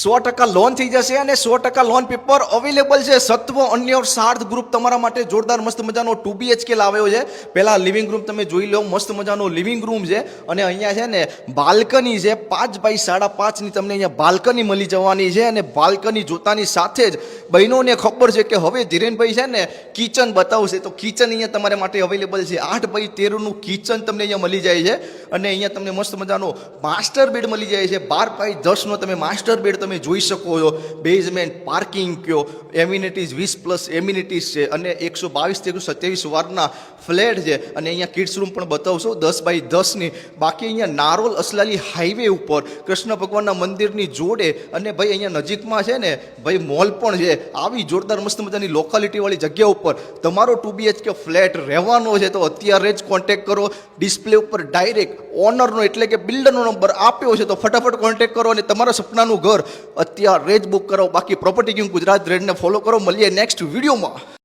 100% loan થઈ જશે અને 100% લોન પેપર અવેલેબલ છે. સત્વ અન્ય ઓર સાર્થ ગ્રુપ તમારા માટે જોરદાર મસ્ત મજાનો 2 BHK લાવ્યો છે. પહેલા લિવિંગ રૂમ તમે જોઈ લો, મસ્ત મજાનો લિવિંગ રૂમ છે અને અહીંયા છે ને બાલ્કની છે 5 બાય 5.5 ની તમને અહીંયા બાલ્કની મળી જવાની છે. અને બાલ્કની જોતાની સાથે જ બહેનોને ખબર છે કે હવે ધીરેનભાઈ છે ને કિચન બતાવશે, તો કિચન અહીંયા તમારા માટે અવેલેબલ છે. 8 બાય 13 નું કિચન તમને અહીંયા મળી જાય છે અને અહીંયા તમને મસ્ત મજાનો માસ્ટર બેડ મળી જાય છે. 12 બાય 10 નો તમે માસ્ટર બેડ તમે જોઈ શકો છો. બેઝમેન્ટ, પાર્કિંગ કયો, એમ્યુનિટીઝ 20+ એમ્યુનિટીઝ છે અને 122 થી 127 વારના ફ્લેટ છે. અને અહીંયા કિડ્સ રૂમ પણ બતાવશો 10 બાય 10 ની. બાકી અહીંયા નારોલ અસલાલી હાઈવે ઉપર કૃષ્ણ ભગવાનના મંદિરની જોડે અને ભાઈ અહીંયા નજીકમાં છે ને ભાઈ મોલ પણ છે. આવી જોરદાર મસ્ત મજાની લોકાલિટી વાળી જગ્યા ઉપર તમારો 2 BHK ફ્લેટ રહેવાનો છે, તો અત્યારે જ કોન્ટેક્ટ કરો. ડિસ્પ્લે ઉપર ડાયરેક્ટ ઓનરનો એટલે કે બિલ્ડરનો નંબર આપ્યો છે, તો ફટાફટ કોન્ટેક્ટ કરો અને તમારા સપનાનું ઘર અત્યારે જ બુક કરો. બાકી પ્રોપર્ટી કિંગ ગુજરાત રેડને ફોલો કરો. મળીએ નેક્સ્ટ વિડીયોમાં.